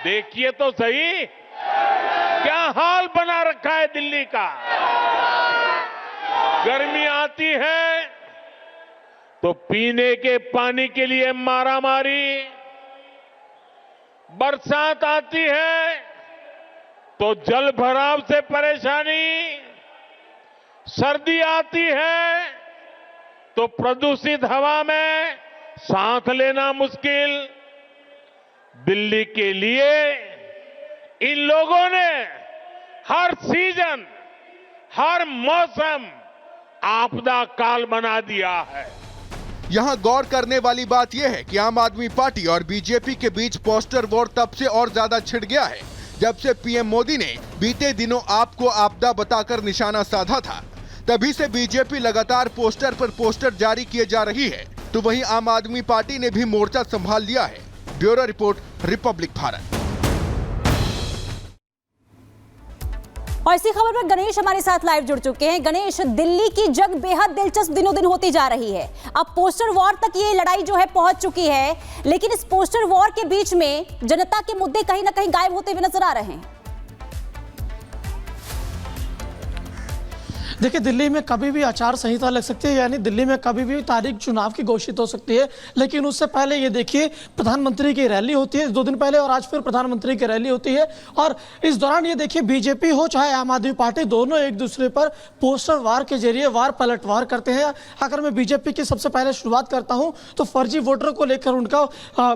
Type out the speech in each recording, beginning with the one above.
देखिए तो सही क्या हाल बना रखा है दिल्ली का। गर्मी आती है तो पीने के पानी के लिए मारामारी, बरसात आती है तो जल भराव से परेशानी, सर्दी आती है तो प्रदूषित हवा में सांस लेना मुश्किल। दिल्ली के लिए इन लोगों ने हर सीजन, हर मौसम आपदा काल बना दिया है। यहाँ गौर करने वाली बात यह है कि आम आदमी पार्टी और बीजेपी के बीच पोस्टर वॉर तब से और ज्यादा छिड़ गया है जब से पीएम मोदी ने बीते दिनों आपको आपदा बताकर निशाना साधा था। तभी से बीजेपी लगातार पोस्टर पर पोस्टर जारी किए जा रही है, तो वहीं आम आदमी पार्टी ने भी मोर्चा संभाल लिया है। Bureau report, Republic Bharat. और इसी खबर पर गणेश हमारे साथ लाइव जुड़ चुके हैं। गणेश, दिल्ली की जंग बेहद दिलचस्प दिनों दिन होती जा रही है। अब पोस्टर वॉर तक ये लड़ाई जो है पहुंच चुकी है, लेकिन इस पोस्टर वॉर के बीच में जनता के मुद्दे कहीं ना कहीं गायब होते हुए नजर आ रहे हैं। देखिए, दिल्ली में कभी भी आचार संहिता लग सकती है, यानी दिल्ली में कभी भी तारीख चुनाव की घोषित हो सकती है। लेकिन उससे पहले ये देखिए, प्रधानमंत्री की रैली होती है 2 दिन पहले और आज फिर प्रधानमंत्री की रैली होती है। और इस दौरान ये देखिए, बीजेपी हो चाहे आम आदमी पार्टी, दोनों एक दूसरे पर पोस्टर वार के जरिए वार पलटवार करते हैं। अगर मैं बीजेपी की सबसे पहले शुरुआत करता हूँ तो फर्जी वोटर को लेकर उनका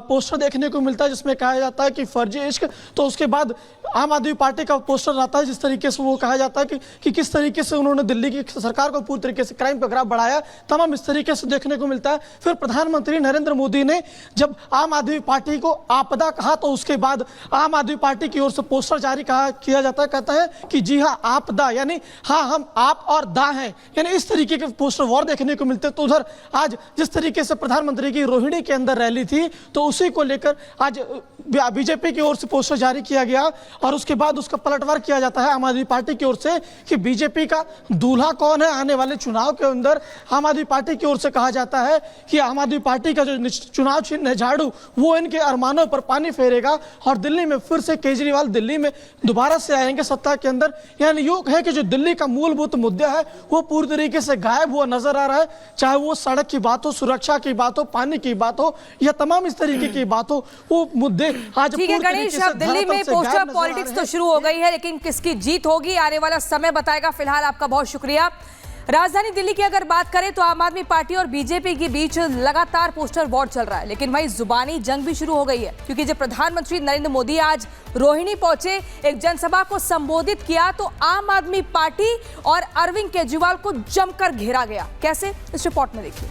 पोस्टर देखने को मिलता है, जिसमें कहा जाता है कि फर्जी इश्क। तो उसके बाद आम आदमी पार्टी का पोस्टर आता है, जिस तरीके से वो कहा जाता है कि किस तरीके से उन्होंने दिल्ली की सरकार को पूरी तरीके से क्राइम का ग्राफ बढ़ाया, तमाम इस तरीके से देखने को मिलता है। फिर प्रधानमंत्री नरेंद्र मोदी ने जब आम आदमी पार्टी को आपदा कहा तो उसके बाद आम आदमी पार्टी की ओर से पोस्टर जारी किया जाता है, कहता है कि जी हाँ आपदा, यानी हाँ हम आप और दा हैं, यानी इस तरीके के पोस्टर वॉर देखने को मिलते हैं। तो उधर आज जिस तरीके से प्रधानमंत्री की रोहिणी के अंदर रैली थी, तो उसी को लेकर आज बीजेपी की ओर से पोस्टर जारी किया गया और उसके बाद उसका पलटवार किया जाता है आम आदमी पार्टी की ओर से कि बीजेपी का दूल्हा कौन है आने वाले चुनाव के अंदर। आम आदमी पार्टी की ओर से कहा जाता है कि आम आदमी पार्टी का जो चुनाव चिन्ह है झाड़ू, वो इनके अरमानों पर पानी फेरेगा और दिल्ली में फिर से केजरीवाल दिल्ली में दोबारा से आएंगे सत्ता के अंदर। यानी योग है कि जो दिल्ली का मूलभूत मुद्दा है वो पूरी तरीके से गायब हुआ नजर आ रहा है, चाहे वो सड़क की बात हो, सुरक्षा की बात हो, पानी की बात हो या तमाम इस तरीके की बात हो, वो मुद्दे आज ठीक है गणेश, अब दिल्ली में पोस्टर पॉलिटिक्स तो शुरू हो गई है, लेकिन किसकी जीत होगी आने वाला समय बताएगा। फिलहाल आपका बहुत शुक्रिया। राजधानी दिल्ली की अगर बात करें तो आम आदमी पार्टी और बीजेपी के बीच लगातार पोस्टर वॉर चल रहा है, लेकिन वहीं जुबानी जंग भी शुरू हो गई है, क्योंकि जब प्रधानमंत्री नरेंद्र मोदी आज रोहिणी पहुंचे, एक जनसभा को संबोधित किया, तो आम आदमी पार्टी और अरविंद केजरीवाल को जमकर घेरा गया। कैसे, इस रिपोर्ट में देखिए।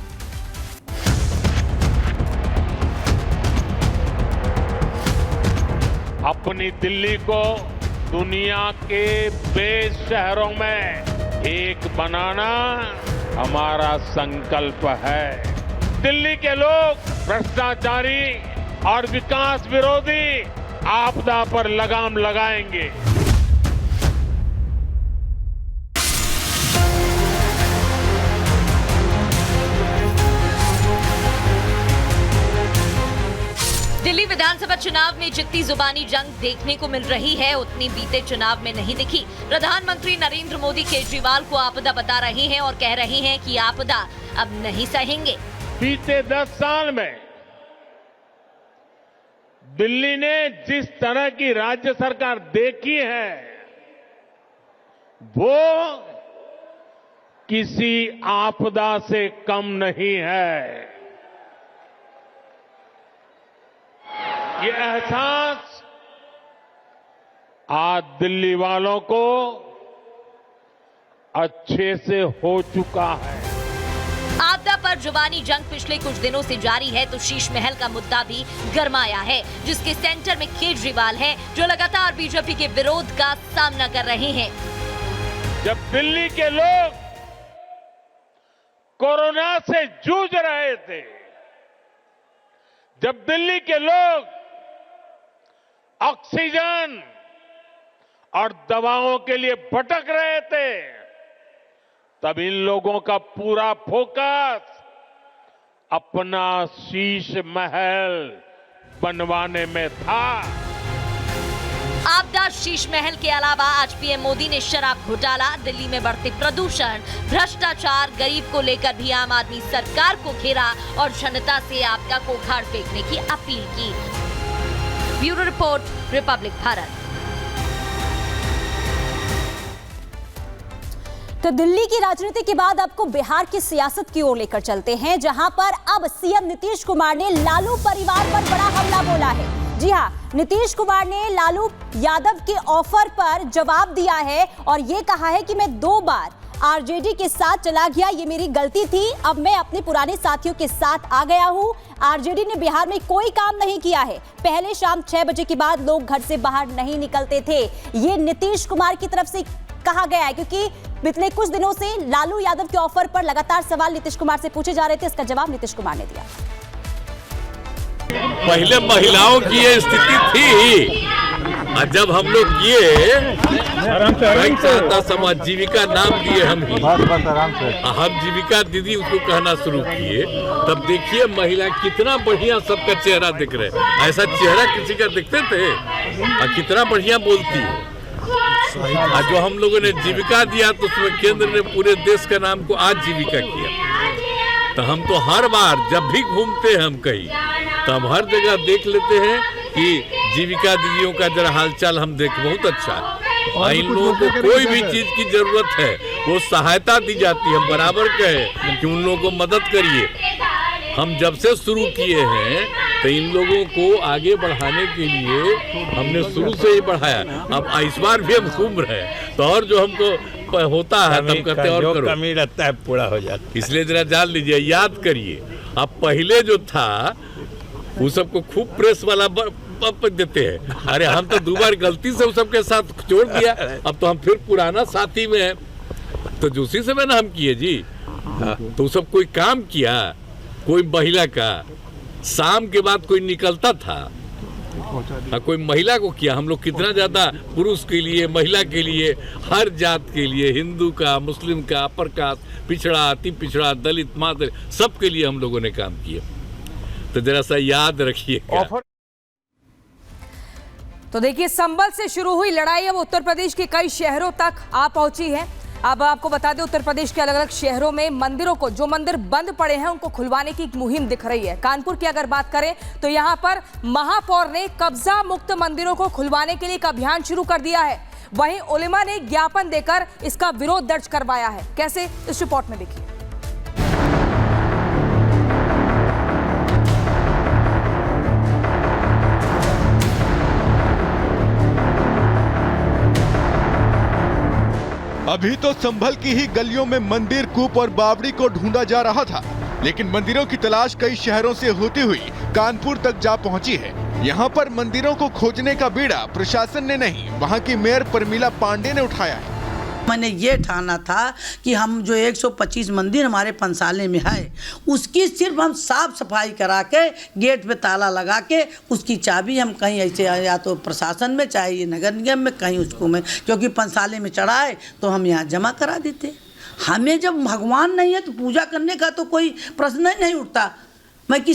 अपनी दिल्ली को दुनिया के बेस्ट शहरों में एक बनाना हमारा संकल्प है। दिल्ली के लोग भ्रष्टाचारी और विकास विरोधी आपदा पर लगाम लगाएंगे। दिल्ली विधानसभा चुनाव में जितनी जुबानी जंग देखने को मिल रही है, उतनी बीते चुनाव में नहीं दिखी। प्रधानमंत्री नरेंद्र मोदी केजरीवाल को आपदा बता रहे हैं और कह रहे हैं कि आपदा अब नहीं सहेंगे। बीते 10 साल में दिल्ली ने जिस तरह की राज्य सरकार देखी है, वो किसी आपदा से कम नहीं है। ये एहसास आज दिल्ली वालों को अच्छे से हो चुका है। आपदा पर जुबानी जंग पिछले कुछ दिनों से जारी है, तो शीश महल का मुद्दा भी गरमाया है, जिसके सेंटर में केजरीवाल हैं, जो लगातार बीजेपी के विरोध का सामना कर रहे हैं। जब दिल्ली के लोग कोरोना से जूझ रहे थे, जब दिल्ली के लोग ऑक्सीजन और दवाओं के लिए भटक रहे थे, तब इन लोगों का पूरा फोकस अपना शीश महल बनवाने में था। आपदा शीश महल के अलावा आज पीएम मोदी ने शराब घोटाला, दिल्ली में बढ़ते प्रदूषण, भ्रष्टाचार, गरीब को लेकर भी आम आदमी सरकार को घेरा और जनता से आपदा को उखाड़ फेंकने की अपील की। Bureau report, Republic Bharat. तो दिल्ली की राजनीति के बाद आपको बिहार की सियासत की ओर लेकर चलते हैं, जहां पर अब सीएम नीतीश कुमार ने लालू परिवार पर बड़ा हमला बोला है। जी हां, नीतीश कुमार ने लालू यादव के ऑफर पर जवाब दिया है और ये कहा है कि मैं 2 बार आरजेडी के साथ चला गया, ये मेरी गलती थी, अब मैं अपने पुराने साथियों के साथ आ गया हूं। आरजेडी ने बिहार में कोई काम नहीं किया है, पहले शाम 6 बजे के बाद लोग घर से बाहर नहीं निकलते थे। ये नीतीश कुमार की तरफ से कहा गया है, क्योंकि पिछले कुछ दिनों से लालू यादव के ऑफर पर लगातार सवाल नीतीश कुमार से पूछे जा रहे थे। इसका जवाब नीतीश कुमार ने दिया। पहले महिलाओं की ये स्थिति थी, और जब हम लोग किए सहायता समाज जीविका नाम दिए हम जीविका दीदी उसको कहना शुरू किए, तब देखिए महिला कितना बढ़िया सबका चेहरा दिख रहा है। ऐसा चेहरा किसी का दिखते थे और कितना बढ़िया बोलती है। आज जो हम लोगों ने जीविका दिया तो उसमें केंद्र ने पूरे देश का नाम को आज जीविका किया। तो हम तो हर बार जब भी घूमते हैं हम कहीं, तो हम हर जगह देख लेते हैं कि जीविका दीदियों का जरा हालचाल हम देख, बहुत अच्छा है। इन लोगों को कोई भी चीज की जरूरत है वो सहायता दी जाती है। हम बराबर कहे कि उन लोगों को मदद करिए। हम जब से शुरू किए हैं तो इन लोगों को आगे बढ़ाने के लिए हमने शुरू से ही बढ़ाया। अब इस बार भी हम घूम रहे हैं, तो और जो हमको होता है तब कहते और करो, कमी रहता है पूरा हो जाता है। इसलिए जरा जान लीजिए, याद करिए। अब पहले जो था वो सबको खूब प्रेस वाला देते हैं, अरे हम तो 2 बार गलती से उस सबके साथ जोड़ दिया, अब तो हम फिर पुराना साथी में है। तो उसी समय ना हम किए जी, तो सब कोई काम किया, कोई महिला का शाम के बाद कोई निकलता था, कोई महिला को किया। हम लोग कितना ज्यादा पुरुष के लिए, महिला के लिए, हर जात के लिए, हिंदू का, मुस्लिम का, अपर कास्ट, पिछड़ा, अति पिछड़ा, दलित, मादर, सबके लिए हम लोगों ने काम किया। तो जरा सा याद रखिएगा। तो देखिए, संभल से शुरू हुई लड़ाई अब उत्तर प्रदेश के कई शहरों तक आ पहुंची है। अब आपको बता दें, उत्तर प्रदेश के अलग अलग शहरों में मंदिरों को, जो मंदिर बंद पड़े हैं उनको खुलवाने की एक मुहिम दिख रही है। कानपुर की अगर बात करें तो यहां पर महापौर ने कब्जा मुक्त मंदिरों को खुलवाने के लिए एक अभियान शुरू कर दिया है। वहीं उलेमा ने ज्ञापन देकर इसका विरोध दर्ज करवाया है। कैसे, इस रिपोर्ट में देखिए। अभी तो संभल की ही गलियों में मंदिर, कूप और बावड़ी को ढूंढा जा रहा था, लेकिन मंदिरों की तलाश कई शहरों से होती हुई कानपुर तक जा पहुंची है। यहाँ पर मंदिरों को खोजने का बीड़ा प्रशासन ने नहीं, वहाँ की मेयर परमिला पांडे ने उठाया है। मैंने ये ठाना था कि हम जो 125 मंदिर हमारे पंसाले में है, उसकी सिर्फ हम साफ सफाई करा के, गेट पे ताला लगा के, उसकी चाबी हम कहीं ऐसे या तो प्रशासन में, चाहे ये नगर निगम में, कहीं उसको में, क्योंकि पंसाले में चढ़ाए तो हम यहाँ जमा करा देते। हमें जब भगवान नहीं है तो पूजा करने का तो कोई प्रश्न ही नहीं उठता। मैं किस